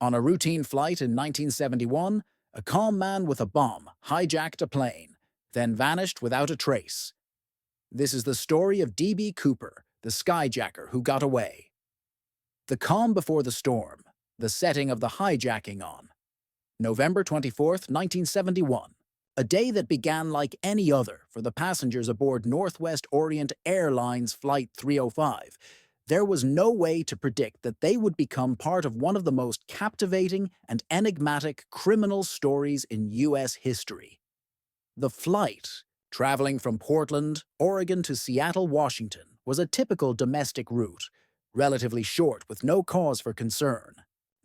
On a routine flight in 1971, a calm man with a bomb hijacked a plane, then vanished without a trace. This is the story of D.B. Cooper, the skyjacker who got away. The calm before the storm, the setting of the hijacking on. November 24th, 1971. A day that began like any other for the passengers aboard Northwest Orient Airlines Flight 305. There was no way to predict that they would become part of one of the most captivating and enigmatic criminal stories in U.S. history. The flight, traveling from Portland, Oregon to Seattle, Washington, was a typical domestic route, relatively short with no cause for concern.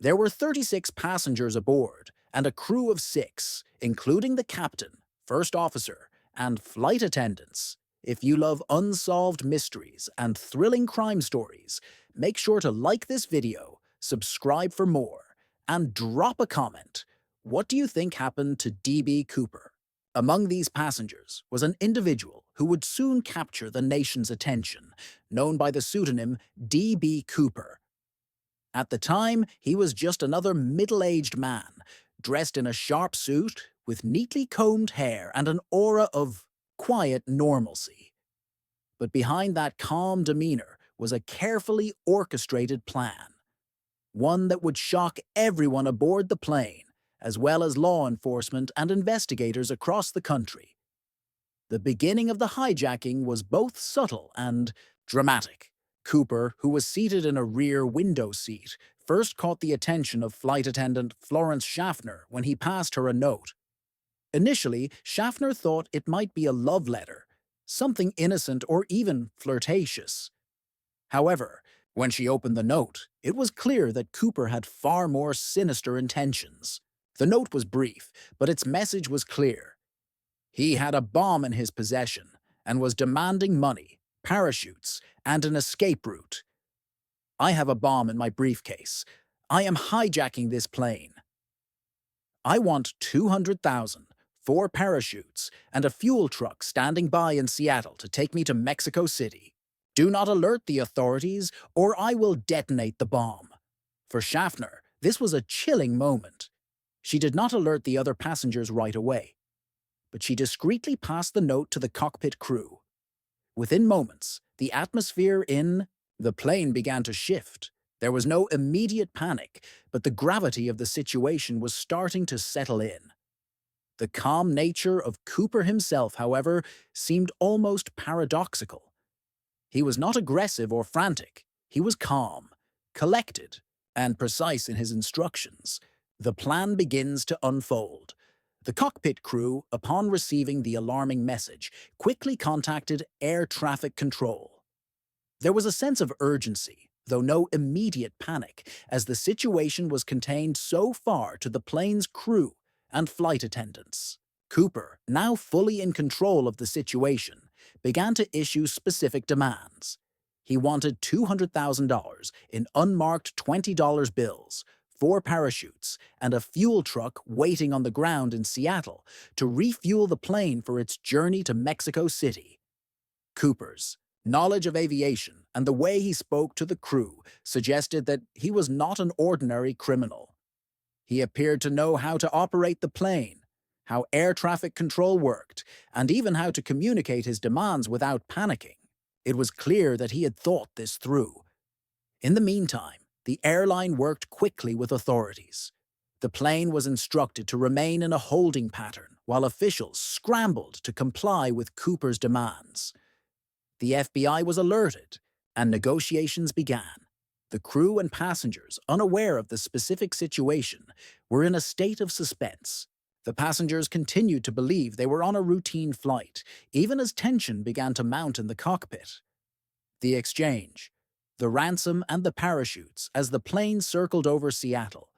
There were 36 passengers aboard and a crew of 6, including the captain, first officer, and flight attendants. If you love unsolved mysteries and thrilling crime stories, make sure to like this video, subscribe for more, and drop a comment. What do you think happened to D.B. Cooper? Among these passengers was an individual who would soon capture the nation's attention, known by the pseudonym D.B. Cooper. At the time, he was just another middle-aged man, dressed in a sharp suit, with neatly combed hair and an aura of quiet normalcy. But behind that calm demeanor was a carefully orchestrated plan, one that would shock everyone aboard the plane, as well as law enforcement and investigators across the country. The beginning of the hijacking was both subtle and dramatic. Cooper, who was seated in a rear window seat, first caught the attention of flight attendant Florence Schaffner when he passed her a note. Initially, Schaffner thought it might be a love letter, something innocent or even flirtatious. However, when she opened the note, it was clear that Cooper had far more sinister intentions. The note was brief, but its message was clear. He had a bomb in his possession and was demanding money, parachutes, and an escape route. "I have a bomb in my briefcase. I am hijacking this plane. I want 200,000, 4 parachutes, and a fuel truck standing by in Seattle to take me to Mexico City. Do not alert the authorities, or I will detonate the bomb." For Schaffner, this was a chilling moment. She did not alert the other passengers right away, but she discreetly passed the note to the cockpit crew. Within moments, the atmosphere in the plane began to shift. There was no immediate panic, but the gravity of the situation was starting to settle in. The calm nature of Cooper himself, however, seemed almost paradoxical. He was not aggressive or frantic. He was calm, collected, and precise in his instructions. The plan begins to unfold. The cockpit crew, upon receiving the alarming message, quickly contacted air traffic control. There was a sense of urgency, though no immediate panic, as the situation was contained so far to the plane's crew and flight attendants. Cooper, now fully in control of the situation, began to issue specific demands. He wanted $200,000 in unmarked $20 bills, 4 parachutes, and a fuel truck waiting on the ground in Seattle to refuel the plane for its journey to Mexico City. Cooper's knowledge of aviation and the way he spoke to the crew suggested that he was not an ordinary criminal. He appeared to know how to operate the plane, how air traffic control worked, and even how to communicate his demands without panicking. It was clear that he had thought this through. In the meantime, the airline worked quickly with authorities. The plane was instructed to remain in a holding pattern while officials scrambled to comply with Cooper's demands. The FBI was alerted, and negotiations began. The crew and passengers, unaware of the specific situation, were in a state of suspense. The passengers continued to believe they were on a routine flight, even as tension began to mount in the cockpit. The exchange, the ransom and the parachutes as the plane circled over Seattle.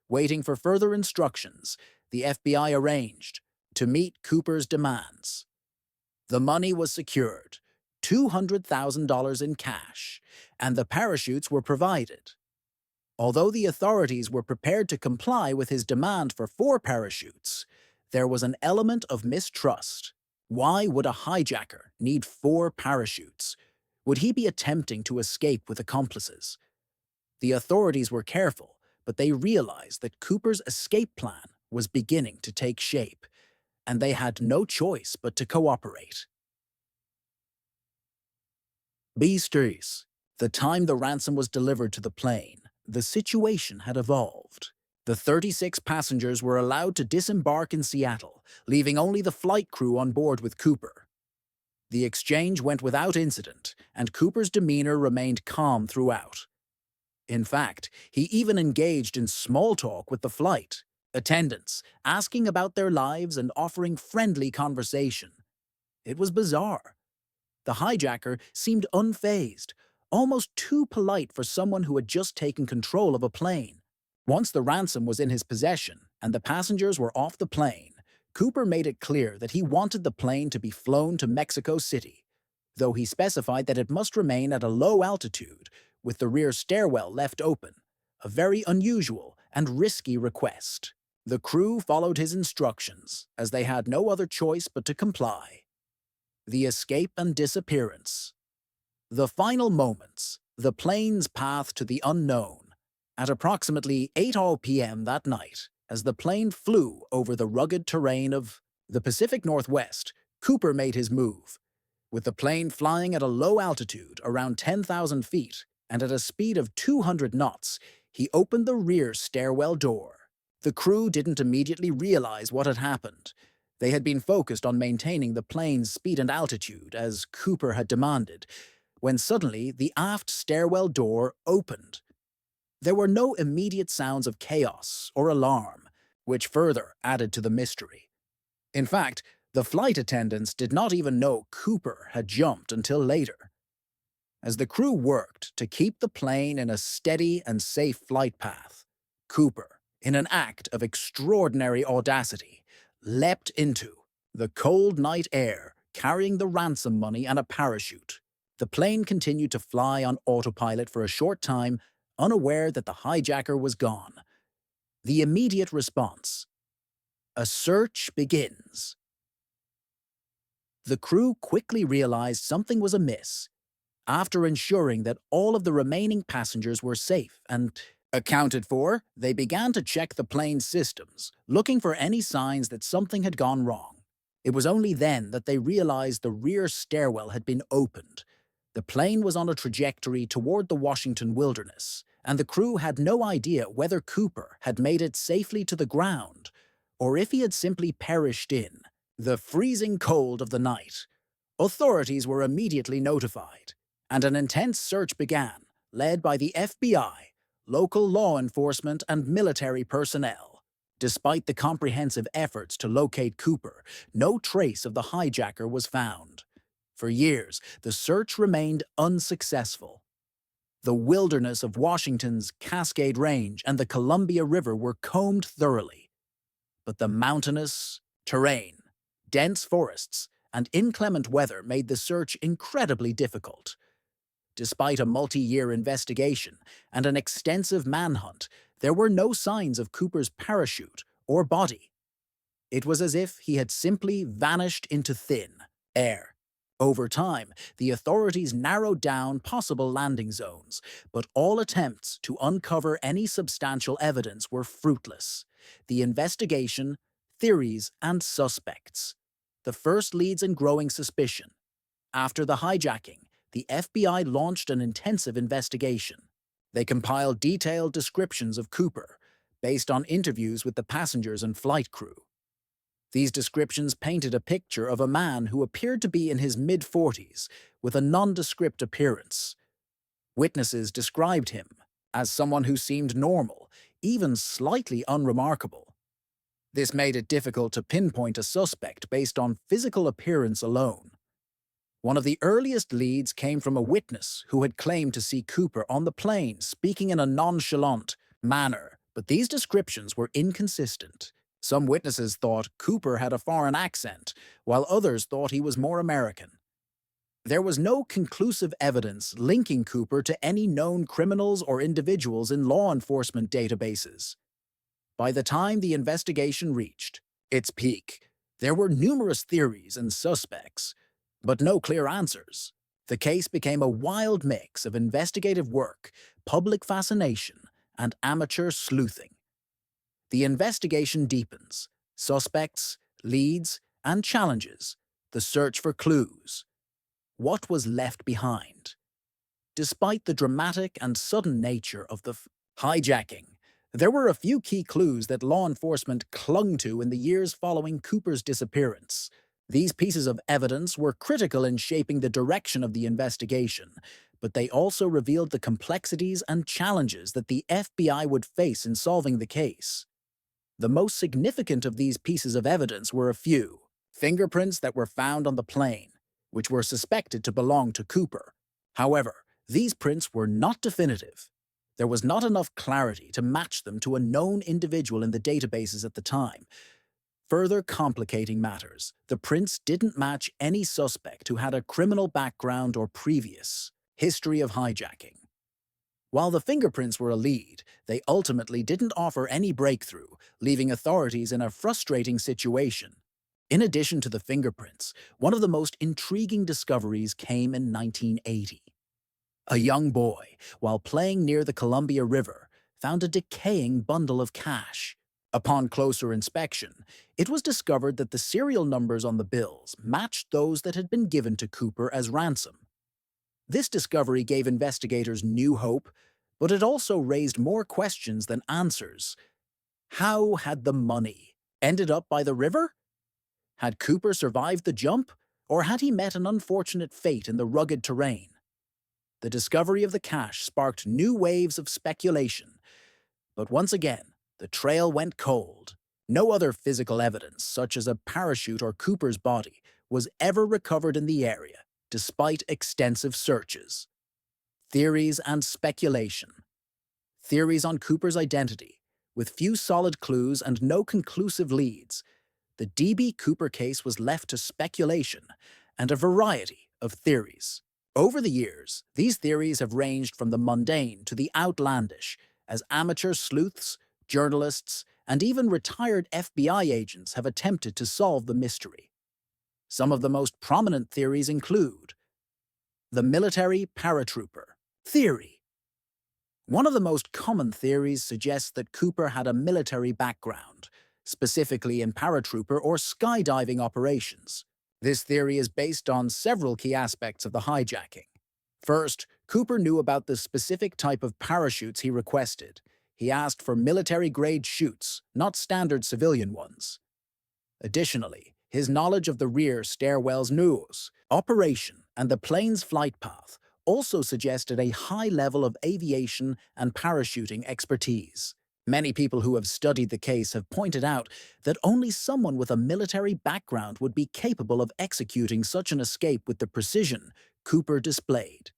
Waiting for further instructions, the FBI arranged to meet Cooper's demands. The money was secured, $200,000 in cash, and the parachutes were provided. Although the authorities were prepared to comply with his demand for 4 parachutes, there was an element of mistrust. Why would a hijacker need 4 parachutes? Would he be attempting to escape with accomplices? The authorities were careful, but they realized that Cooper's escape plan was beginning to take shape, and they had no choice but to cooperate. Beasties. The time the ransom was delivered to the plane, the situation had evolved. The 36 passengers were allowed to disembark in Seattle, leaving only the flight crew on board with Cooper. The exchange went without incident, and Cooper's demeanor remained calm throughout. In fact, he even engaged in small talk with the flight attendants, asking about their lives and offering friendly conversation. It was bizarre. The hijacker seemed unfazed, almost too polite for someone who had just taken control of a plane. Once the ransom was in his possession and the passengers were off the plane, Cooper made it clear that he wanted the plane to be flown to Mexico City, though he specified that it must remain at a low altitude, with the rear stairwell left open, a very unusual and risky request. The crew followed his instructions, as they had no other choice but to comply. The escape and disappearance. The final moments, the plane's path to the unknown. At approximately 8:00 p.m. that night, as the plane flew over the rugged terrain of the Pacific Northwest, Cooper made his move. With the plane flying at a low altitude, around 10,000 feet, and at a speed of 200 knots, he opened the rear stairwell door. The crew didn't immediately realize what had happened. They had been focused on maintaining the plane's speed and altitude, as Cooper had demanded, when suddenly the aft stairwell door opened. There were no immediate sounds of chaos or alarm, which further added to the mystery. In fact, the flight attendants did not even know Cooper had jumped until later. As the crew worked to keep the plane in a steady and safe flight path, Cooper, in an act of extraordinary audacity, leapt into the cold night air, carrying the ransom money and a parachute. The plane continued to fly on autopilot for a short time, unaware that the hijacker was gone. The immediate response. A search begins. The crew quickly realized something was amiss. After ensuring that all of the remaining passengers were safe and accounted for, they began to check the plane's systems, looking for any signs that something had gone wrong. It was only then that they realized the rear stairwell had been opened. The plane was on a trajectory toward the Washington wilderness, and the crew had no idea whether Cooper had made it safely to the ground, or if he had simply perished in the freezing cold of the night. Authorities were immediately notified, and an intense search began, led by the FBI, local law enforcement, and military personnel. Despite the comprehensive efforts to locate Cooper, no trace of the hijacker was found. For years, the search remained unsuccessful. The wilderness of Washington's Cascade Range and the Columbia River were combed thoroughly, but the mountainous terrain, dense forests, and inclement weather made the search incredibly difficult. Despite a multi-year investigation and an extensive manhunt, there were no signs of Cooper's parachute or body. It was as if he had simply vanished into thin air. Over time, the authorities narrowed down possible landing zones, but all attempts to uncover any substantial evidence were fruitless. The investigation, theories, and suspects. The first leads in growing suspicion. After the hijacking, the FBI launched an intensive investigation. They compiled detailed descriptions of Cooper, based on interviews with the passengers and flight crew. These descriptions painted a picture of a man who appeared to be in his mid-40s, with a nondescript appearance. Witnesses described him as someone who seemed normal, even slightly unremarkable. This made it difficult to pinpoint a suspect based on physical appearance alone. One of the earliest leads came from a witness who had claimed to see Cooper on the plane speaking in a nonchalant manner, but these descriptions were inconsistent. Some witnesses thought Cooper had a foreign accent, while others thought he was more American. There was no conclusive evidence linking Cooper to any known criminals or individuals in law enforcement databases. By the time the investigation reached its peak, there were numerous theories and suspects, but no clear answers. The case became a wild mix of investigative work, public fascination, and amateur sleuthing. The investigation deepens. Suspects, leads, and challenges. The search for clues. What was left behind? Despite the dramatic and sudden nature of the hijacking, there were a few key clues that law enforcement clung to in the years following Cooper's disappearance. These pieces of evidence were critical in shaping the direction of the investigation, but they also revealed the complexities and challenges that the FBI would face in solving the case. The most significant of these pieces of evidence were a few. Fingerprints that were found on the plane, which were suspected to belong to Cooper. However, these prints were not definitive. There was not enough clarity to match them to a known individual in the databases at the time. Further complicating matters, the prints didn't match any suspect who had a criminal background or previous history of hijacking. While the fingerprints were a lead, they ultimately didn't offer any breakthrough, leaving authorities in a frustrating situation. In addition to the fingerprints, one of the most intriguing discoveries came in 1980. A young boy, while playing near the Columbia River, found a decaying bundle of cash. Upon closer inspection, it was discovered that the serial numbers on the bills matched those that had been given to Cooper as ransom. This discovery gave investigators new hope, but it also raised more questions than answers. How had the money ended up by the river? Had Cooper survived the jump, or had he met an unfortunate fate in the rugged terrain? The discovery of the cash sparked new waves of speculation, but once again, the trail went cold. No other physical evidence, such as a parachute or Cooper's body, was ever recovered in the area, despite extensive searches. Theories and speculation. Theories on Cooper's identity. With few solid clues and no conclusive leads, the D.B. Cooper case was left to speculation and a variety of theories. Over the years, these theories have ranged from the mundane to the outlandish, as amateur sleuths, journalists, and even retired FBI agents have attempted to solve the mystery. Some of the most prominent theories include the military paratrooper theory. One of the most common theories suggests that Cooper had a military background, specifically in paratrooper or skydiving operations. This theory is based on several key aspects of the hijacking. First, Cooper knew about the specific type of parachutes he requested. He asked for military-grade chutes, not standard civilian ones. Additionally, his knowledge of the rear stairwell's nose, operation, and the plane's flight path also suggested a high level of aviation and parachuting expertise. Many people who have studied the case have pointed out that only someone with a military background would be capable of executing such an escape with the precision Cooper displayed.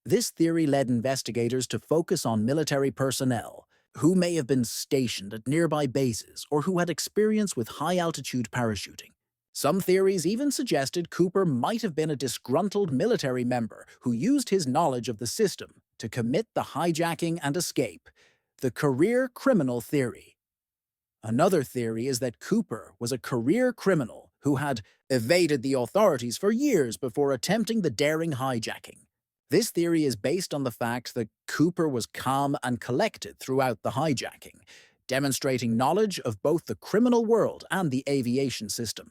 This theory led investigators to focus on military personnel, who may have been stationed at nearby bases or who had experience with high-altitude parachuting. Some theories even suggested Cooper might have been a disgruntled military member who used his knowledge of the system to commit the hijacking and escape. The career criminal theory. Another theory is that Cooper was a career criminal who had evaded the authorities for years before attempting the daring hijacking. This theory is based on the fact that Cooper was calm and collected throughout the hijacking, demonstrating knowledge of both the criminal world and the aviation system.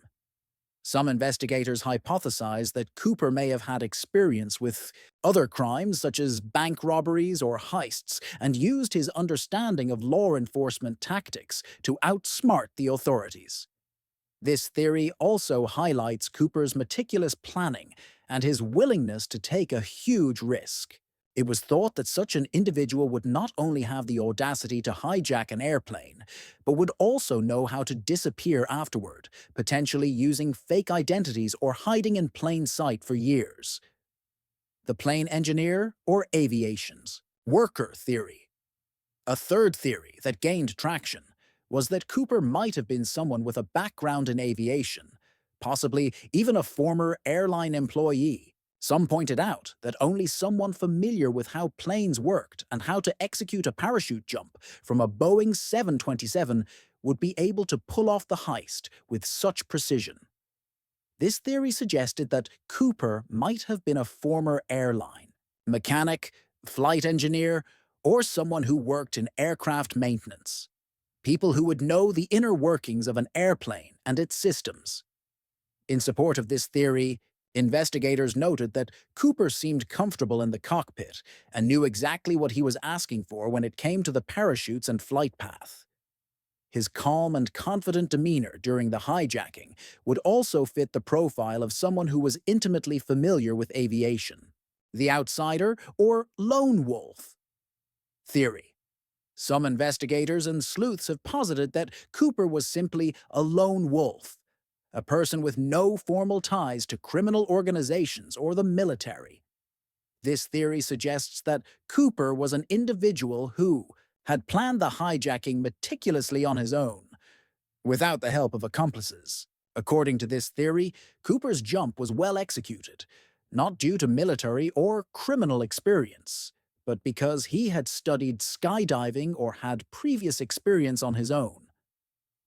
Some investigators hypothesize that Cooper may have had experience with other crimes such as bank robberies or heists and used his understanding of law enforcement tactics to outsmart the authorities. This theory also highlights Cooper's meticulous planning and his willingness to take a huge risk. It was thought that such an individual would not only have the audacity to hijack an airplane, but would also know how to disappear afterward, potentially using fake identities or hiding in plain sight for years. The plane engineer or aviation's worker theory. A third theory that gained traction was that Cooper might have been someone with a background in aviation, possibly even a former airline employee. Some pointed out that only someone familiar with how planes worked and how to execute a parachute jump from a Boeing 727 would be able to pull off the heist with such precision. This theory suggested that Cooper might have been a former airline mechanic, flight engineer, or someone who worked in aircraft maintenance. People who would know the inner workings of an airplane and its systems. In support of this theory, investigators noted that Cooper seemed comfortable in the cockpit and knew exactly what he was asking for when it came to the parachutes and flight path. His calm and confident demeanor during the hijacking would also fit the profile of someone who was intimately familiar with aviation. The outsider or lone wolf theory. Some investigators and sleuths have posited that Cooper was simply a lone wolf, a person with no formal ties to criminal organizations or the military. This theory suggests that Cooper was an individual who had planned the hijacking meticulously on his own, without the help of accomplices. According to this theory, Cooper's jump was well executed, not due to military or criminal experience, but because he had studied skydiving or had previous experience on his own.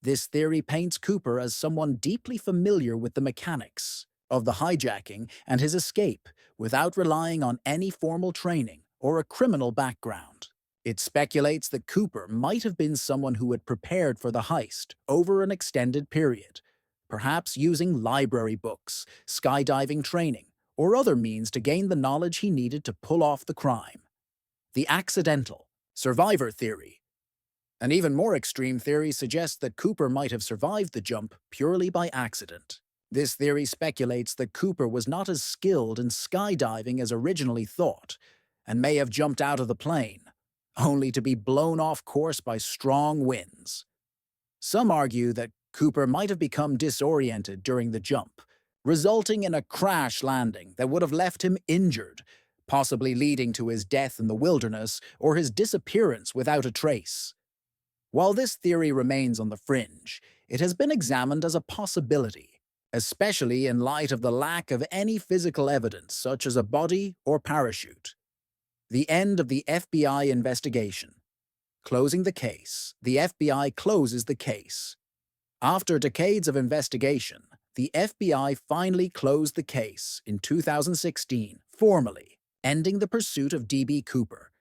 This theory paints Cooper as someone deeply familiar with the mechanics of the hijacking and his escape without relying on any formal training or a criminal background. It speculates that Cooper might have been someone who had prepared for the heist over an extended period, perhaps using library books, skydiving training, or other means to gain the knowledge he needed to pull off the crime. The accidental survivor theory. An even more extreme theory suggests that Cooper might have survived the jump purely by accident. This theory speculates that Cooper was not as skilled in skydiving as originally thought, and may have jumped out of the plane, only to be blown off course by strong winds. Some argue that Cooper might have become disoriented during the jump, resulting in a crash landing that would have left him injured, possibly leading to his death in the wilderness or his disappearance without a trace. While this theory remains on the fringe, it has been examined as a possibility, especially in light of the lack of any physical evidence such as a body or parachute. The end of the FBI investigation. Closing the case. The FBI closes the case. After decades of investigation, the FBI finally closed the case in 2016, formally ending the pursuit of D.B. Cooper.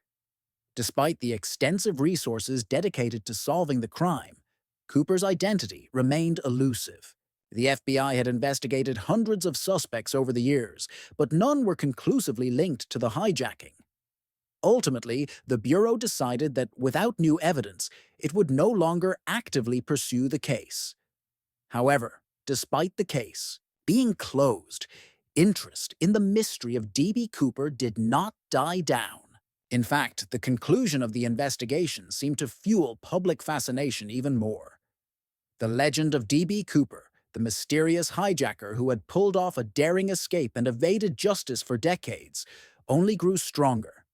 Despite the extensive resources dedicated to solving the crime, Cooper's identity remained elusive. The FBI had investigated hundreds of suspects over the years, but none were conclusively linked to the hijacking. Ultimately, the Bureau decided that without new evidence, it would no longer actively pursue the case. However, despite the case being closed, interest in the mystery of D.B. Cooper did not die down. In fact, the conclusion of the investigation seemed to fuel public fascination even more. The legend of D.B. Cooper, the mysterious hijacker who had pulled off a daring escape and evaded justice for decades, only grew stronger.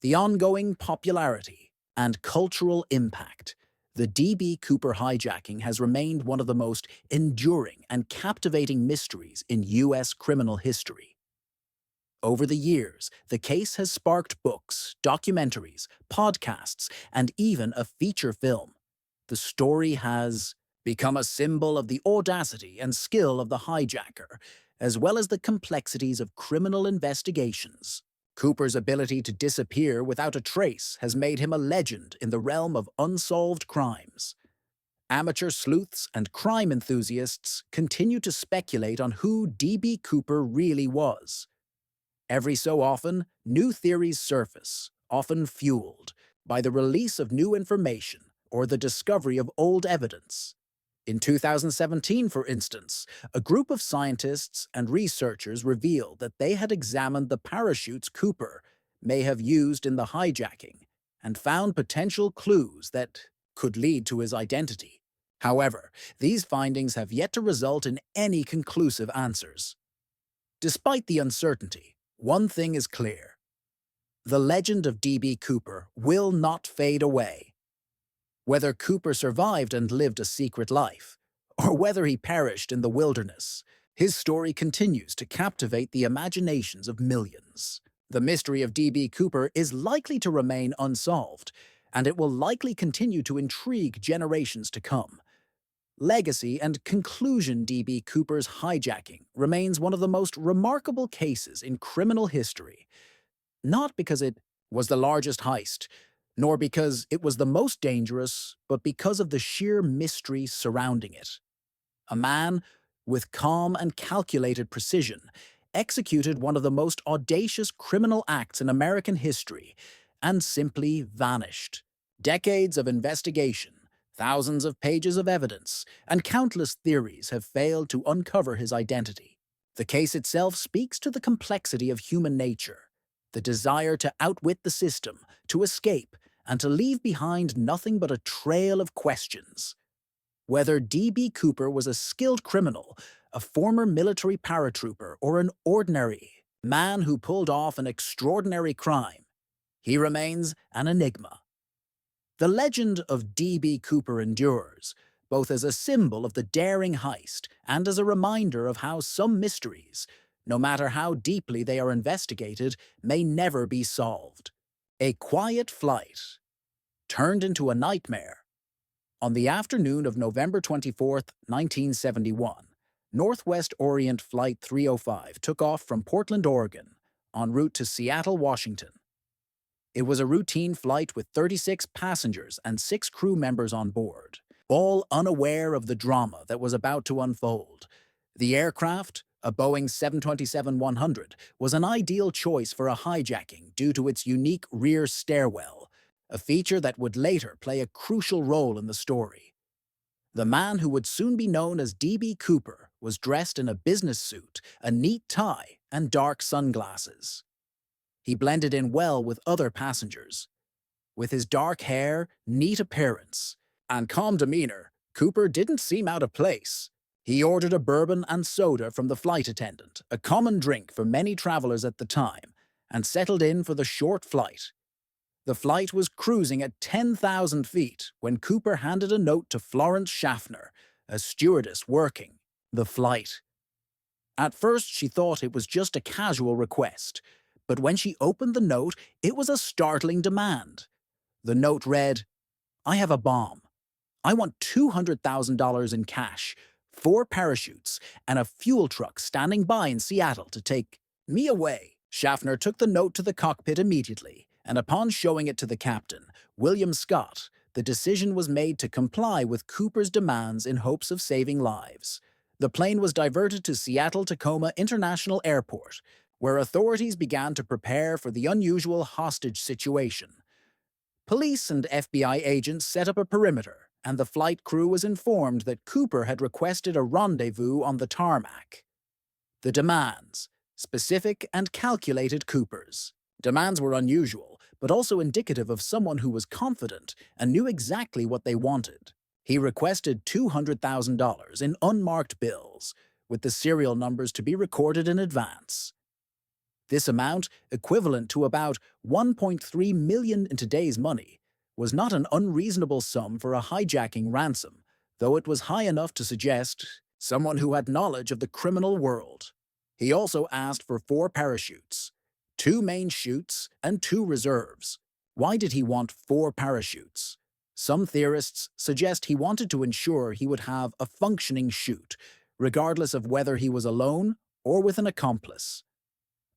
The ongoing popularity and cultural impact. The D.B. Cooper hijacking has remained one of the most enduring and captivating mysteries in U.S. criminal history. Over the years, the case has sparked books, documentaries, podcasts, and even a feature film. The story has become a symbol of the audacity and skill of the hijacker, as well as the complexities of criminal investigations. Cooper's ability to disappear without a trace has made him a legend in the realm of unsolved crimes. Amateur sleuths and crime enthusiasts continue to speculate on who D.B. Cooper really was. Every so often, new theories surface, often fueled by the release of new information or the discovery of old evidence. In 2017, for instance, a group of scientists and researchers revealed that they had examined the parachutes Cooper may have used in the hijacking and found potential clues that could lead to his identity. However, these findings have yet to result in any conclusive answers. Despite the uncertainty, one thing is clear. The legend of D.B. Cooper will not fade away. Whether Cooper survived and lived a secret life, or whether he perished in the wilderness, his story continues to captivate the imaginations of millions. The mystery of D.B. Cooper is likely to remain unsolved, and it will likely continue to intrigue generations to come. Legacy and conclusion. D.B. Cooper's hijacking remains one of the most remarkable cases in criminal history, not because it was the largest heist, nor because it was the most dangerous, but because of the sheer mystery surrounding it. A man, with calm and calculated precision, executed one of the most audacious criminal acts in American history and simply vanished. Decades of investigation, thousands of pages of evidence, and countless theories have failed to uncover his identity. The case itself speaks to the complexity of human nature, the desire to outwit the system, to escape, and to leave behind nothing but a trail of questions. Whether D.B. Cooper was a skilled criminal, a former military paratrooper, or an ordinary man who pulled off an extraordinary crime, he remains an enigma. The legend of D.B. Cooper endures, both as a symbol of the daring heist and as a reminder of how some mysteries, no matter how deeply they are investigated, may never be solved. A quiet flight turned into a nightmare. On the afternoon of November 24, 1971, Northwest Orient Flight 305 took off from Portland, Oregon, en route to Seattle, Washington. It was a routine flight with 36 passengers and 6 crew members on board, all unaware of the drama that was about to unfold. The aircraft, a Boeing 727-100, was an ideal choice for a hijacking due to its unique rear stairwell, a feature that would later play a crucial role in the story. The man who would soon be known as D.B. Cooper was dressed in a business suit, a neat tie, and dark sunglasses. He blended in well with other passengers. With his dark hair, neat appearance, and calm demeanor, Cooper didn't seem out of place. He ordered a bourbon and soda from the flight attendant, a common drink for many travelers at the time, and settled in for the short flight. The flight was cruising at 10,000 feet when Cooper handed a note to Florence Schaffner, a stewardess working the flight. At first, she thought it was just a casual request, but when she opened the note, it was a startling demand. The note read, "I have a bomb. I want $200,000 in cash, 4 parachutes, and a fuel truck standing by in Seattle to take me away." Schaffner took the note to the cockpit immediately, and upon showing it to the captain, William Scott, the decision was made to comply with Cooper's demands in hopes of saving lives. The plane was diverted to Seattle-Tacoma International Airport, where authorities began to prepare for the unusual hostage situation. Police and FBI agents set up a perimeter, and the flight crew was informed that Cooper had requested a rendezvous on the tarmac. The demands, specific and calculated Cooper's. Demands were unusual, but also indicative of someone who was confident and knew exactly what they wanted. He requested $200,000 in unmarked bills, with the serial numbers to be recorded in advance. This amount, equivalent to about $1.3 million in today's money, was not an unreasonable sum for a hijacking ransom, though it was high enough to suggest someone who had knowledge of the criminal world. He also asked for 4 parachutes, 2 main chutes, and 2 reserves. Why did he want 4 parachutes? Some theorists suggest he wanted to ensure he would have a functioning chute, regardless of whether he was alone or with an accomplice.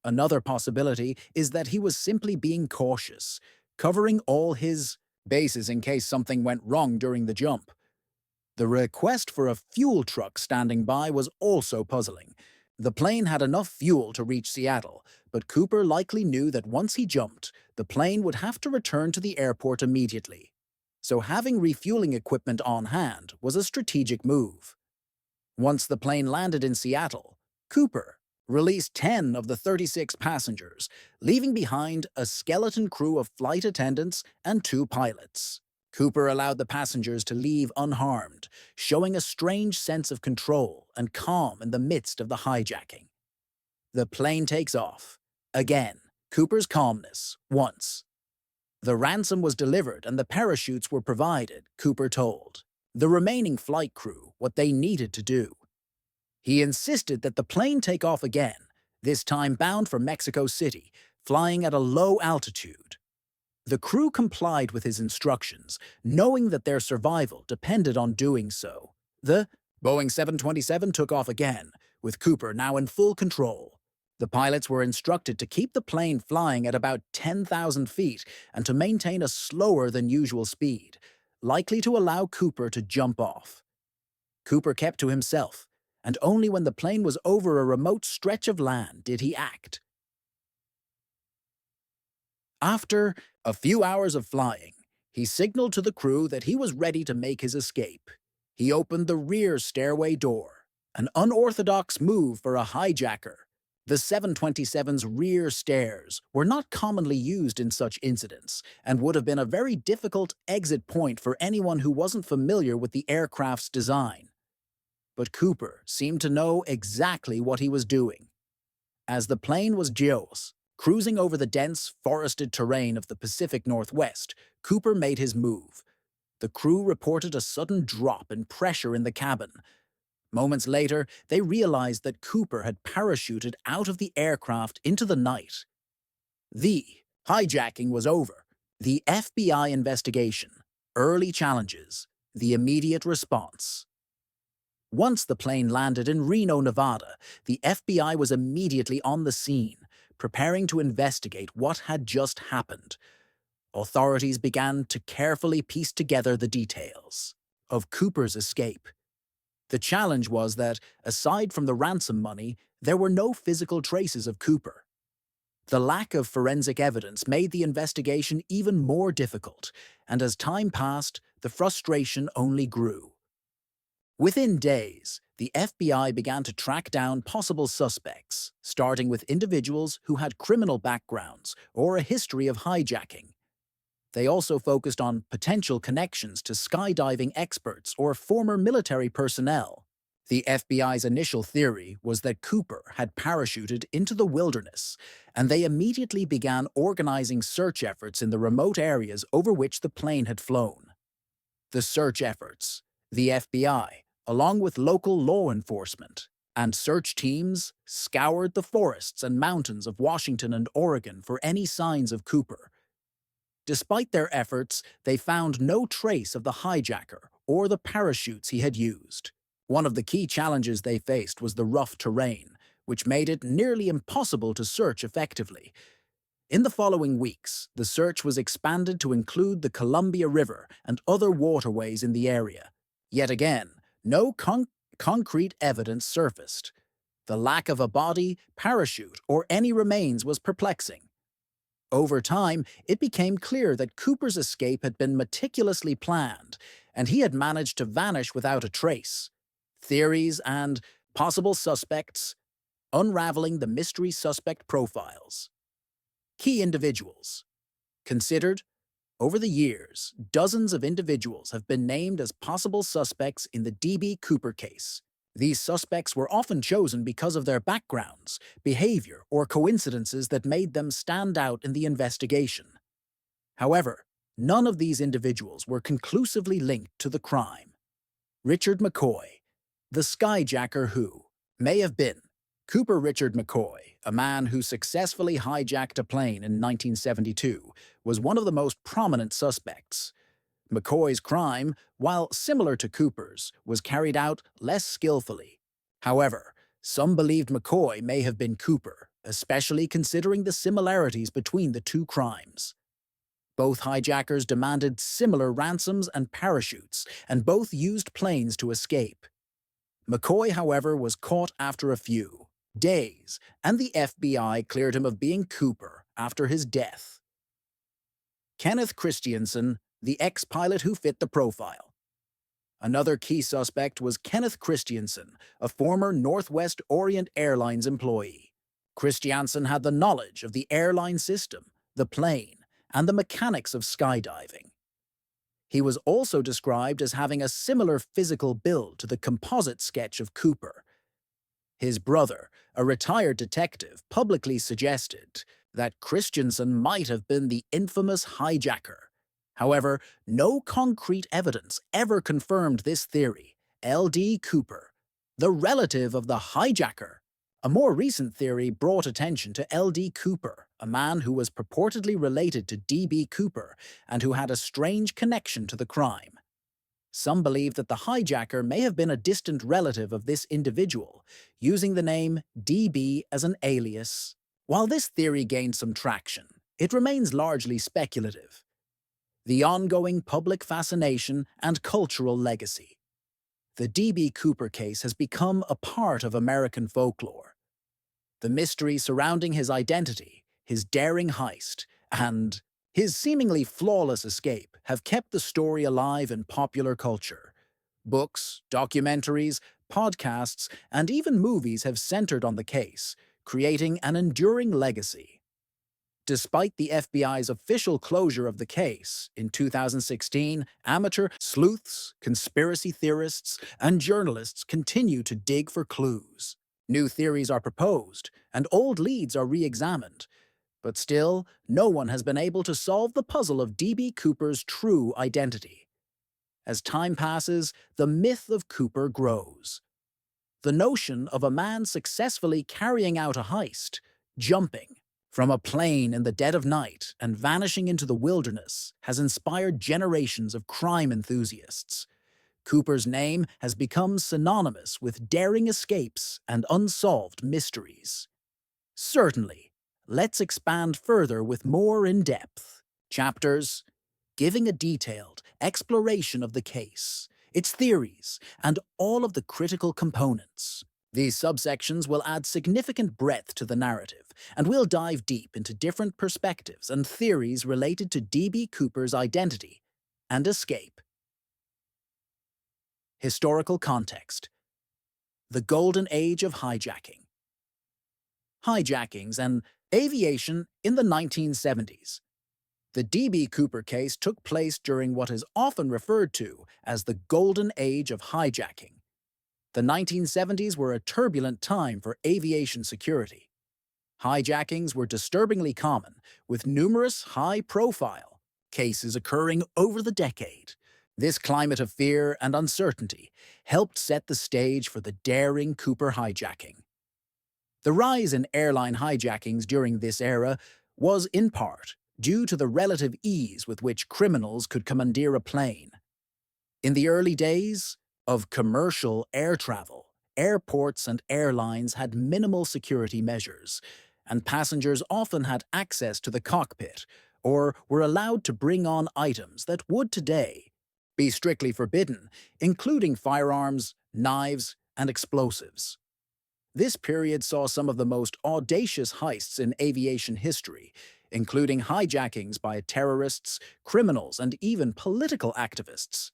Another possibility is that he was simply being cautious, covering all his bases in case something went wrong during the jump. The request for a fuel truck standing by was also puzzling. The plane had enough fuel to reach Seattle, but Cooper likely knew that once he jumped, the plane would have to return to the airport immediately. So having refueling equipment on hand was a strategic move. Once the plane landed in Seattle, Cooper released 10 of the 36 passengers, leaving behind a skeleton crew of flight attendants and 2 pilots. Cooper allowed the passengers to leave unharmed, showing a strange sense of control and calm in the midst of the hijacking. The plane takes off. Again, Cooper's calmness, once. The ransom was delivered and the parachutes were provided, Cooper told the remaining flight crew what they needed to do. He insisted that the plane take off again, this time bound for Mexico City, flying at a low altitude. The crew complied with his instructions, knowing that their survival depended on doing so. The Boeing 727 took off again, with Cooper now in full control. The pilots were instructed to keep the plane flying at about 10,000 feet and to maintain a slower than usual speed, likely to allow Cooper to jump off. Cooper kept to himself, and only when the plane was over a remote stretch of land did he act. After a few hours of flying, he signaled to the crew that he was ready to make his escape. He opened the rear stairway door, an unorthodox move for a hijacker. The 727's rear stairs were not commonly used in such incidents and would have been a very difficult exit point for anyone who wasn't familiar with the aircraft's design. But Cooper seemed to know exactly what he was doing. As the plane was Geos, cruising over the dense, forested terrain of the Pacific Northwest, Cooper made his move. The crew reported a sudden drop in pressure in the cabin. Moments later, they realized that Cooper had parachuted out of the aircraft into the night. The hijacking was over. The FBI investigation, early challenges, the immediate response. Once the plane landed in Reno, Nevada, the FBI was immediately on the scene, preparing to investigate what had just happened. Authorities began to carefully piece together the details of Cooper's escape. The challenge was that, aside from the ransom money, there were no physical traces of Cooper. The lack of forensic evidence made the investigation even more difficult, and as time passed, the frustration only grew. Within days, the FBI began to track down possible suspects, starting with individuals who had criminal backgrounds or a history of hijacking. They also focused on potential connections to skydiving experts or former military personnel. The FBI's initial theory was that Cooper had parachuted into the wilderness, and they immediately began organizing search efforts in the remote areas over which the plane had flown. The search efforts, the FBI, along with local law enforcement, and search teams scoured the forests and mountains of Washington and Oregon for any signs of Cooper. Despite their efforts, they found no trace of the hijacker or the parachutes he had used. One of the key challenges they faced was the rough terrain, which made it nearly impossible to search effectively. In the following weeks, the search was expanded to include the Columbia River and other waterways in the area. Yet again, no concrete evidence surfaced. The lack of a body, parachute, or any remains was perplexing. Over time, it became clear that Cooper's escape had been meticulously planned, and he had managed to vanish without a trace. Theories and possible suspects, unraveling the mystery suspect profiles. Key individuals. Considered, over the years, dozens of individuals have been named as possible suspects in the D.B. Cooper case. These suspects were often chosen because of their backgrounds, behavior, or coincidences that made them stand out in the investigation. However, none of these individuals were conclusively linked to the crime. Richard McCoy, the skyjacker who may have been Cooper Richard McCoy, a man who successfully hijacked a plane in 1972, was one of the most prominent suspects. McCoy's crime, while similar to Cooper's, was carried out less skillfully. However, some believed McCoy may have been Cooper, especially considering the similarities between the two crimes. Both hijackers demanded similar ransoms and parachutes, and both used planes to escape. McCoy, however, was caught after a few days, and the FBI cleared him of being Cooper after his death. Kenneth Christiansen, the ex-pilot who fit the profile. Another key suspect was Kenneth Christiansen, a former Northwest Orient Airlines employee. Christiansen had the knowledge of the airline system, the plane, and the mechanics of skydiving. He was also described as having a similar physical build to the composite sketch of Cooper. His brother, a retired detective, publicly suggested that Christiansen might have been the infamous hijacker. However, no concrete evidence ever confirmed this theory. L.D. Cooper, the relative of the hijacker. A more recent theory brought attention to L.D. Cooper, a man who was purportedly related to D.B. Cooper and who had a strange connection to the crime. Some believe that the hijacker may have been a distant relative of this individual, using the name DB as an alias. While this theory gained some traction, it remains largely speculative. The ongoing public fascination and cultural legacy. The D.B. Cooper case has become a part of American folklore. The mystery surrounding his identity, his daring heist, and his seemingly flawless escape have kept the story alive in popular culture. Books, documentaries, podcasts, and even movies have centered on the case, creating an enduring legacy. Despite the FBI's official closure of the case in 2016, amateur sleuths, conspiracy theorists, and journalists continue to dig for clues. New theories are proposed, and old leads are re-examined. But still, no one has been able to solve the puzzle of D.B. Cooper's true identity. As time passes, the myth of Cooper grows. The notion of a man successfully carrying out a heist, jumping from a plane in the dead of night and vanishing into the wilderness, has inspired generations of crime enthusiasts. Cooper's name has become synonymous with daring escapes and unsolved mysteries. Certainly, let's expand further with more in-depth chapters, giving a detailed exploration of the case, its theories, and all of the critical components. These subsections will add significant breadth to the narrative, and we'll dive deep into different perspectives and theories related to D.B. Cooper's identity and escape. Historical context. The Golden Age of Hijacking. Hijackings and aviation in the 1970s. The D.B. Cooper case took place during what is often referred to as the Golden Age of Hijacking. The 1970s were a turbulent time for aviation security. Hijackings were disturbingly common, with numerous high-profile cases occurring over the decade. This climate of fear and uncertainty helped set the stage for the daring Cooper hijacking. The rise in airline hijackings during this era was, in part, due to the relative ease with which criminals could commandeer a plane. In the early days of commercial air travel, airports and airlines had minimal security measures, and passengers often had access to the cockpit or were allowed to bring on items that would today be strictly forbidden, including firearms, knives, and explosives. This period saw some of the most audacious heists in aviation history, including hijackings by terrorists, criminals, and even political activists.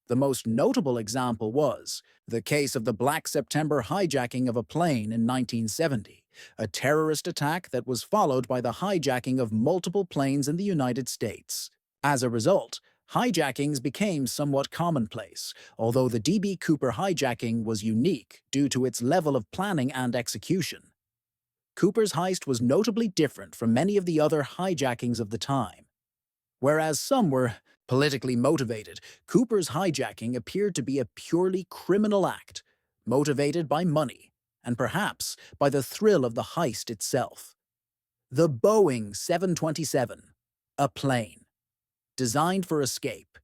The most notable example was the case of the Black September hijacking of a plane in 1970, a terrorist attack that was followed by the hijacking of multiple planes in the United States. As a result, hijackings became somewhat commonplace, although the D.B. Cooper hijacking was unique due to its level of planning and execution. Cooper's heist was notably different from many of the other hijackings of the time. Whereas some were politically motivated, Cooper's hijacking appeared to be a purely criminal act, motivated by money, and perhaps by the thrill of the heist itself. The Boeing 727, a plane. Designed for escape,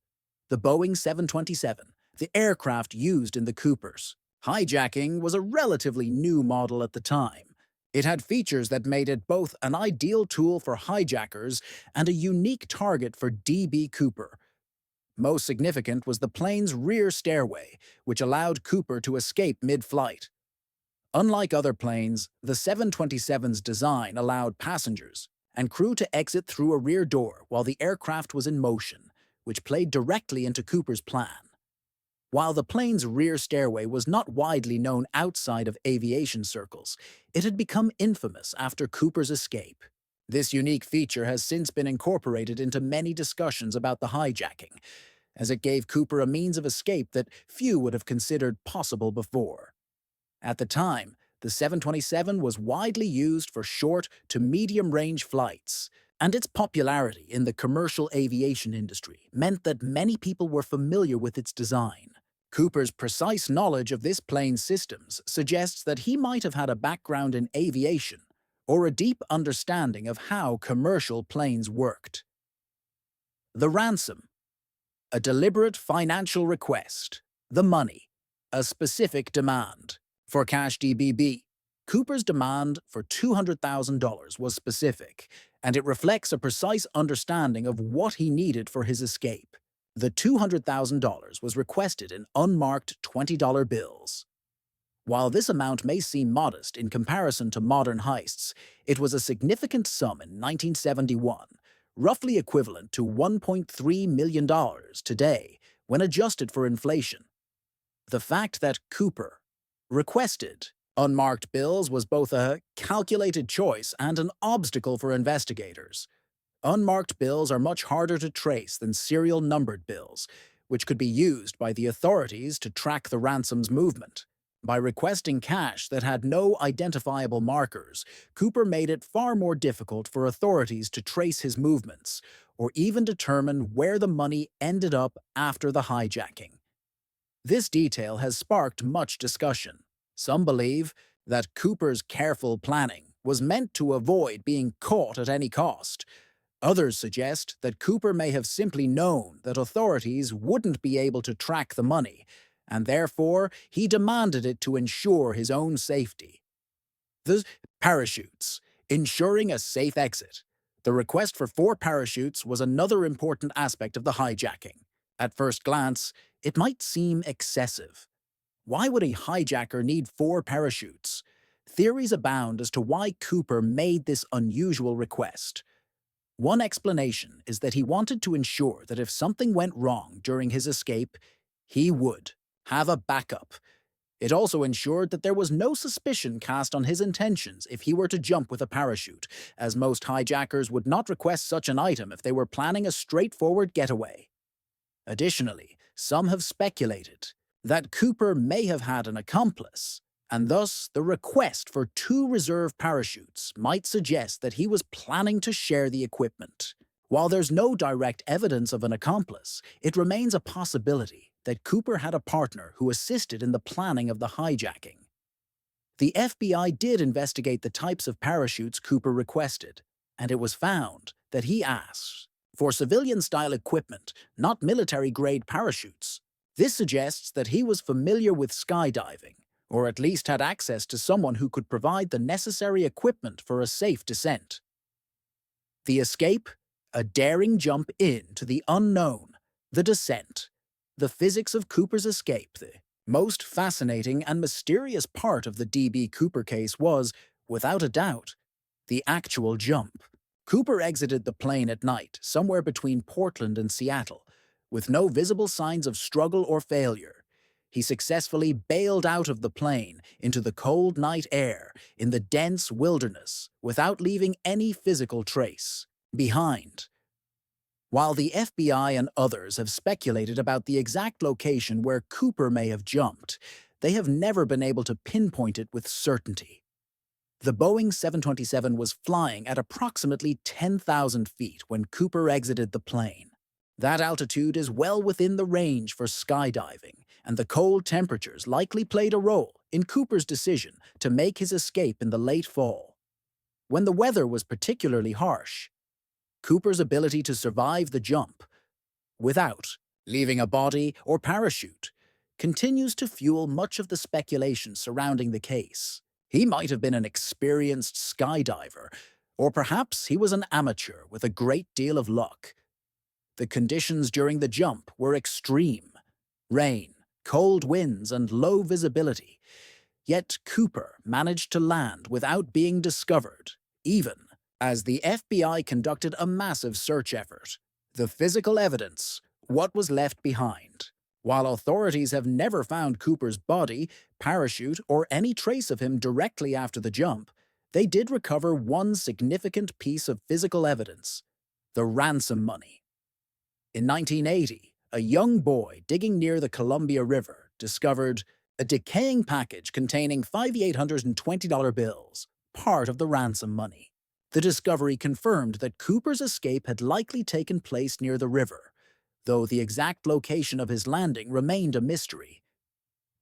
the Boeing 727, the aircraft used in the Coopers. Hijacking was a relatively new model at the time. It had features that made it both an ideal tool for hijackers and a unique target for D.B. Cooper. Most significant was the plane's rear stairway, which allowed Cooper to escape mid-flight. Unlike other planes, the 727's design allowed passengers and crew to exit through a rear door while the aircraft was in motion, which played directly into Cooper's plan. While the plane's rear stairway was not widely known outside of aviation circles, it had become infamous after Cooper's escape. This unique feature has since been incorporated into many discussions about the hijacking, as it gave Cooper a means of escape that few would have considered possible before. At the time, the 727 was widely used for short to medium-range flights, and its popularity in the commercial aviation industry meant that many people were familiar with its design. Cooper's precise knowledge of this plane's systems suggests that he might have had a background in aviation or a deep understanding of how commercial planes worked. The ransom. A deliberate financial request. The money. A specific demand. For Cash DBB, Cooper's demand for $200,000 was specific, and it reflects a precise understanding of what he needed for his escape. The $200,000 was requested in unmarked $20 bills. While this amount may seem modest in comparison to modern heists, it was a significant sum in 1971, roughly equivalent to $1.3 million today when adjusted for inflation. The fact that Cooper requested unmarked bills was both a calculated choice and an obstacle for investigators. Unmarked bills are much harder to trace than serial numbered bills, which could be used by the authorities to track the ransom's movement. By requesting cash that had no identifiable markers, Cooper made it far more difficult for authorities to trace his movements, or even determine where the money ended up after the hijacking. This detail has sparked much discussion. Some believe that Cooper's careful planning was meant to avoid being caught at any cost. Others suggest that Cooper may have simply known that authorities wouldn't be able to track the money, and therefore he demanded it to ensure his own safety. The parachutes, ensuring a safe exit. The request for 4 parachutes was another important aspect of the hijacking. At first glance, it might seem excessive. Why would a hijacker need 4 parachutes? Theories abound as to why Cooper made this unusual request. One explanation is that he wanted to ensure that if something went wrong during his escape, he would have a backup. It also ensured that there was no suspicion cast on his intentions if he were to jump with a parachute, as most hijackers would not request such an item if they were planning a straightforward getaway. Additionally, some have speculated that Cooper may have had an accomplice, and thus the request for 2 reserve parachutes might suggest that he was planning to share the equipment. While there's no direct evidence of an accomplice, it remains a possibility that Cooper had a partner who assisted in the planning of the hijacking. The FBI did investigate the types of parachutes Cooper requested, and it was found that he asked for civilian-style equipment, not military-grade parachutes. This suggests that he was familiar with skydiving, or at least had access to someone who could provide the necessary equipment for a safe descent. The escape, a daring jump into the unknown, the descent. The physics of Cooper's escape, the most fascinating and mysterious part of the D.B. Cooper case was, without a doubt, the actual jump. Cooper exited the plane at night, somewhere between Portland and Seattle, with no visible signs of struggle or failure. He successfully bailed out of the plane into the cold night air in the dense wilderness without leaving any physical trace behind. While the FBI and others have speculated about the exact location where Cooper may have jumped, they have never been able to pinpoint it with certainty. The Boeing 727 was flying at approximately 10,000 feet when Cooper exited the plane. That altitude is well within the range for skydiving, and the cold temperatures likely played a role in Cooper's decision to make his escape in the late fall. When the weather was particularly harsh, Cooper's ability to survive the jump without leaving a body or parachute continues to fuel much of the speculation surrounding the case. He might have been an experienced skydiver, or perhaps he was an amateur with a great deal of luck. The conditions during the jump were extreme: rain, cold winds, and low visibility. Yet Cooper managed to land without being discovered, even as the FBI conducted a massive search effort. The physical evidence, what was left behind. While authorities have never found Cooper's body, parachute, or any trace of him directly after the jump, they did recover one significant piece of physical evidence: the ransom money. In 1980, a young boy digging near the Columbia River discovered a decaying package containing $5,820 bills, part of the ransom money. The discovery confirmed that Cooper's escape had likely taken place near the river, though the exact location of his landing remained a mystery.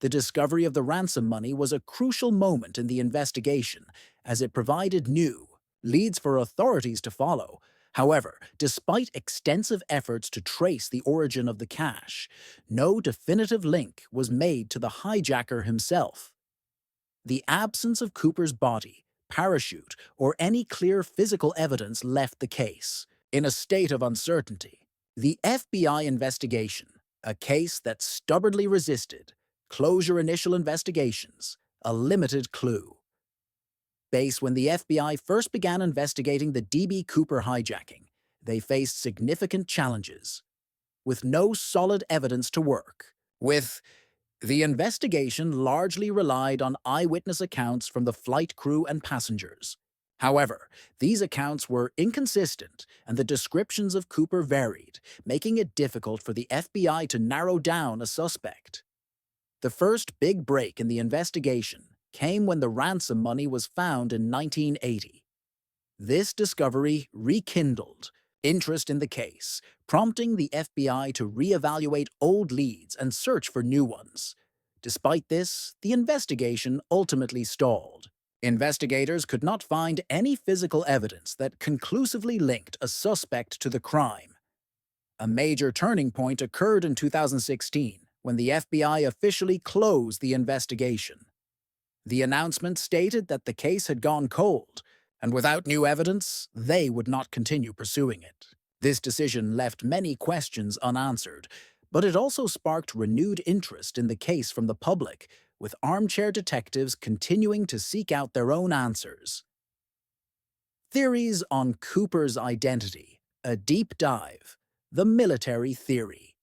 The discovery of the ransom money was a crucial moment in the investigation, as it provided new leads for authorities to follow. However, despite extensive efforts to trace the origin of the cash, no definitive link was made to the hijacker himself. The absence of Cooper's body, parachute, or any clear physical evidence left the case in a state of uncertainty. The FBI investigation, a case that stubbornly resisted closure initial investigations, a limited clue. When the FBI first began investigating the D.B. Cooper hijacking, they faced significant challenges, with no solid evidence to work with. The investigation largely relied on eyewitness accounts from the flight crew and passengers. However, these accounts were inconsistent and the descriptions of Cooper varied, making it difficult for the FBI to narrow down a suspect. The first big break in the investigation came when the ransom money was found in 1980. This discovery rekindled interest in the case, prompting the FBI to reevaluate old leads and search for new ones. Despite this, the investigation ultimately stalled. Investigators could not find any physical evidence that conclusively linked a suspect to the crime. A major turning point occurred in 2016 when the FBI officially closed the investigation. The announcement stated that the case had gone cold, and without new evidence, they would not continue pursuing it. This decision left many questions unanswered, but it also sparked renewed interest in the case from the public, with armchair detectives continuing to seek out their own answers. Theories on Cooper's identity. A deep dive. The military theory.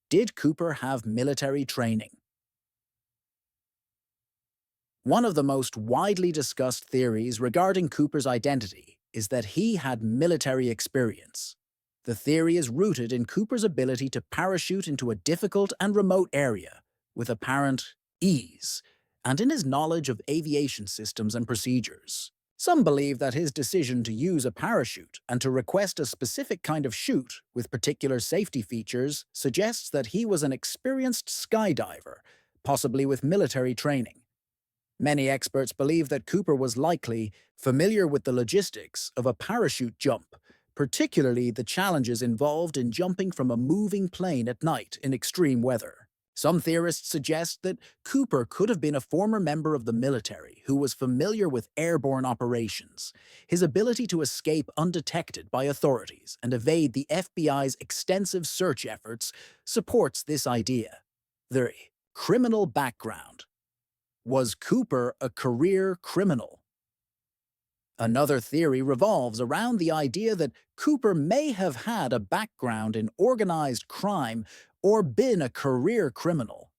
Did Cooper have military training? One of the most widely discussed theories regarding Cooper's identity is that he had military experience. The theory is rooted in Cooper's ability to parachute into a difficult and remote area with apparent ease, and in his knowledge of aviation systems and procedures. Some believe that his decision to use a parachute and to request a specific kind of chute with particular safety features suggests that he was an experienced skydiver, possibly with military training. Many experts believe that Cooper was likely familiar with the logistics of a parachute jump, particularly the challenges involved in jumping from a moving plane at night in extreme weather. Some theorists suggest that Cooper could have been a former member of the military who was familiar with airborne operations. His ability to escape undetected by authorities and evade the FBI's extensive search efforts supports this idea. 3. Criminal background. Was Cooper a career criminal? Another theory revolves around the idea that Cooper may have had a background in organized crime or been a career criminal.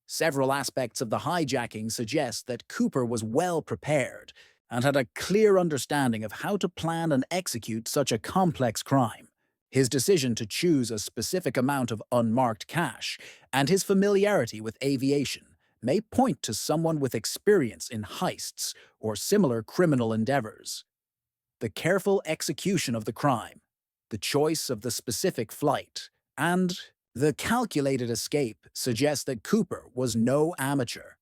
Several aspects of the hijacking suggest that Cooper was well prepared and had a clear understanding of how to plan and execute such a complex crime. His decision to choose a specific amount of unmarked cash and his familiarity with aviation may point to someone with experience in heists or similar criminal endeavors. The careful execution of the crime, the choice of the specific flight, and the calculated escape suggest that Cooper was no amateur.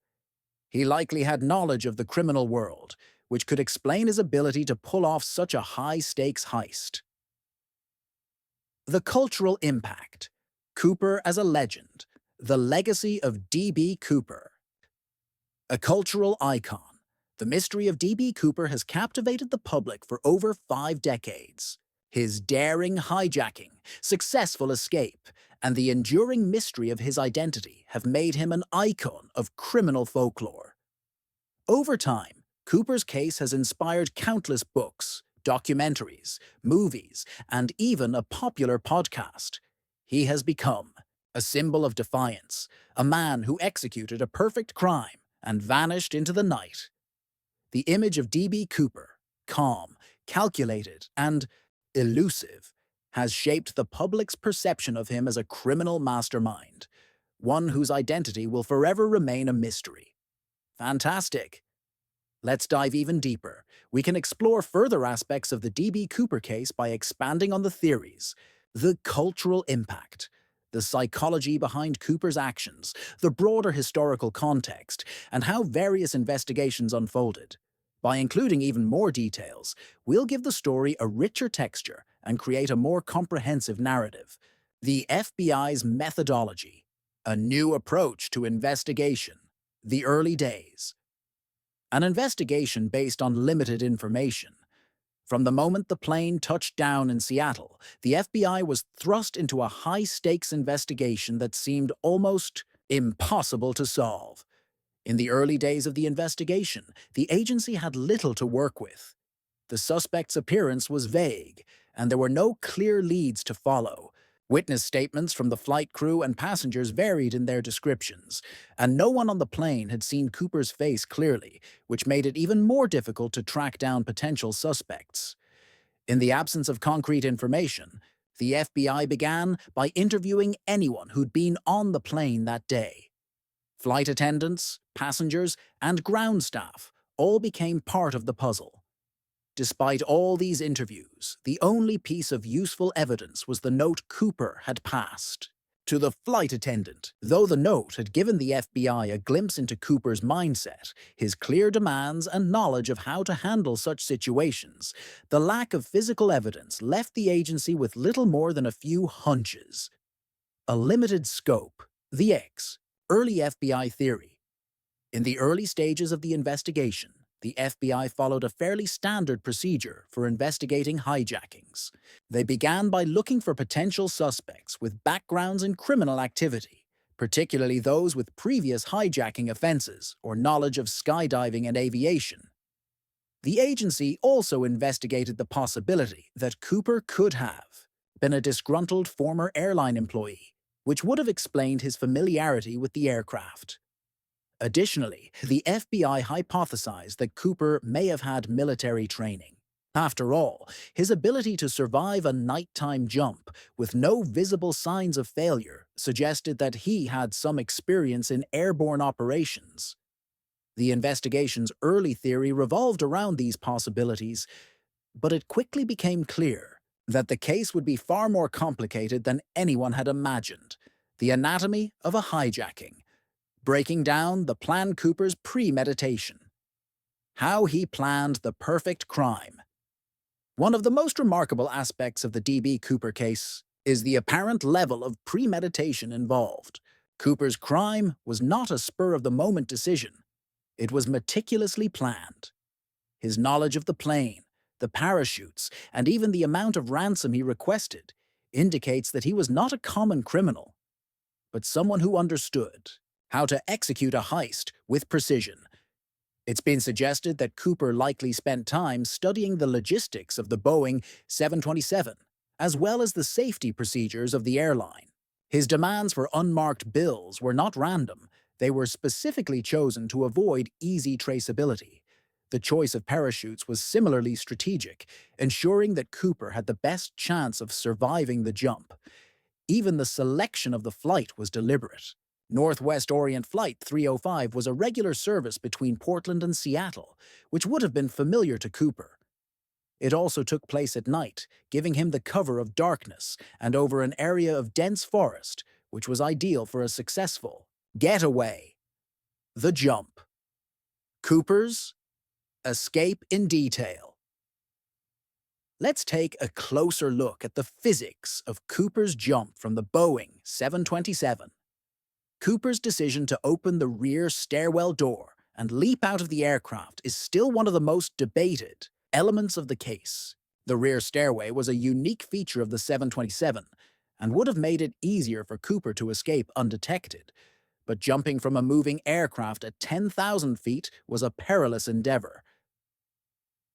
He likely had knowledge of the criminal world, which could explain his ability to pull off such a high-stakes heist. The cultural impact. Cooper as a legend. The legacy of D.B. Cooper. A cultural icon, the mystery of D.B. Cooper has captivated the public for over 5 decades. His daring hijacking, successful escape, and the enduring mystery of his identity have made him an icon of criminal folklore. Over time, Cooper's case has inspired countless books, documentaries, movies, and even a popular podcast. He has become a symbol of defiance, a man who executed a perfect crime and vanished into the night. The image of D.B. Cooper, calm, calculated, and elusive, has shaped the public's perception of him as a criminal mastermind, one whose identity will forever remain a mystery. Fantastic! Let's dive even deeper. We can explore further aspects of the D.B. Cooper case by expanding on the theories, the cultural impact, the psychology behind Cooper's actions, the broader historical context, and how various investigations unfolded. By including even more details, we'll give the story a richer texture and create a more comprehensive narrative. The FBI's methodology, a new approach to investigation, the early days. An investigation based on limited information. From the moment the plane touched down in Seattle, the FBI was thrust into a high-stakes investigation that seemed almost impossible to solve. In the early days of the investigation, the agency had little to work with. The suspect's appearance was vague, and there were no clear leads to follow. Witness statements from the flight crew and passengers varied in their descriptions, and no one on the plane had seen Cooper's face clearly, which made it even more difficult to track down potential suspects. In the absence of concrete information, the FBI began by interviewing anyone who'd been on the plane that day. Flight attendants, passengers, and ground staff all became part of the puzzle. Despite all these interviews, the only piece of useful evidence was the note Cooper had passed to the flight attendant. Though the note had given the FBI a glimpse into Cooper's mindset, his clear demands and knowledge of how to handle such situations, the lack of physical evidence left the agency with little more than a few hunches. A limited scope, the X, early FBI theory. In the early stages of the investigation, the FBI followed a fairly standard procedure for investigating hijackings. They began by looking for potential suspects with backgrounds in criminal activity, particularly those with previous hijacking offenses or knowledge of skydiving and aviation. The agency also investigated the possibility that Cooper could have been a disgruntled former airline employee, which would have explained his familiarity with the aircraft. Additionally, the FBI hypothesized that Cooper may have had military training. After all, his ability to survive a nighttime jump with no visible signs of failure suggested that he had some experience in airborne operations. The investigation's early theory revolved around these possibilities, but it quickly became clear that the case would be far more complicated than anyone had imagined. The anatomy of a hijacking. Breaking down the plan Cooper's premeditation. How he planned the perfect crime. One of the most remarkable aspects of the D.B. Cooper case is the apparent level of premeditation involved. Cooper's crime was not a spur-of-the-moment decision. It was meticulously planned. His knowledge of the plane, the parachutes, and even the amount of ransom he requested indicates that he was not a common criminal, but someone who understood how to execute a heist with precision. It's been suggested that Cooper likely spent time studying the logistics of the Boeing 727, as well as the safety procedures of the airline. His demands for unmarked bills were not random. They were specifically chosen to avoid easy traceability. The choice of parachutes was similarly strategic, ensuring that Cooper had the best chance of surviving the jump. Even the selection of the flight was deliberate. Northwest Orient Flight 305 was a regular service between Portland and Seattle, which would have been familiar to Cooper. It also took place at night, giving him the cover of darkness and over an area of dense forest, which was ideal for a successful getaway. The jump. Cooper's escape in detail. Let's take a closer look at the physics of Cooper's jump from the Boeing 727. Cooper's decision to open the rear stairwell door and leap out of the aircraft is still one of the most debated elements of the case. The rear stairway was a unique feature of the 727 and would have made it easier for Cooper to escape undetected, but jumping from a moving aircraft at 10,000 feet was a perilous endeavor.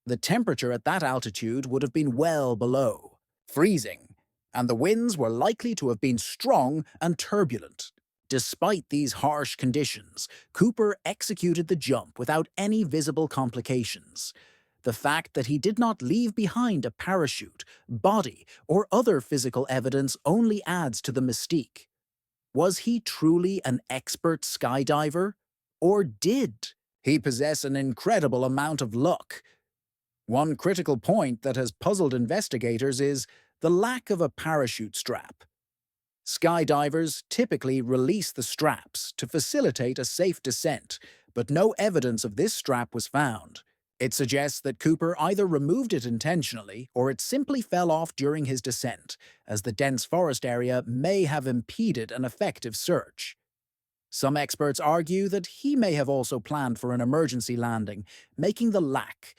The temperature at that altitude would have been well below freezing, and the winds were likely to have been strong and turbulent. Despite these harsh conditions, Cooper executed the jump without any visible complications. The fact that he did not leave behind a parachute, body, or other physical evidence only adds to the mystique. Was he truly an expert skydiver? Or did he possess an incredible amount of luck? One critical point that has puzzled investigators is the lack of a parachute strap. Skydivers typically release the straps to facilitate a safe descent, but no evidence of this strap was found. It suggests that Cooper either removed it intentionally or it simply fell off during his descent, as the dense forest area may have impeded an effective search. Some experts argue that he may have also planned for an emergency landing, making the lack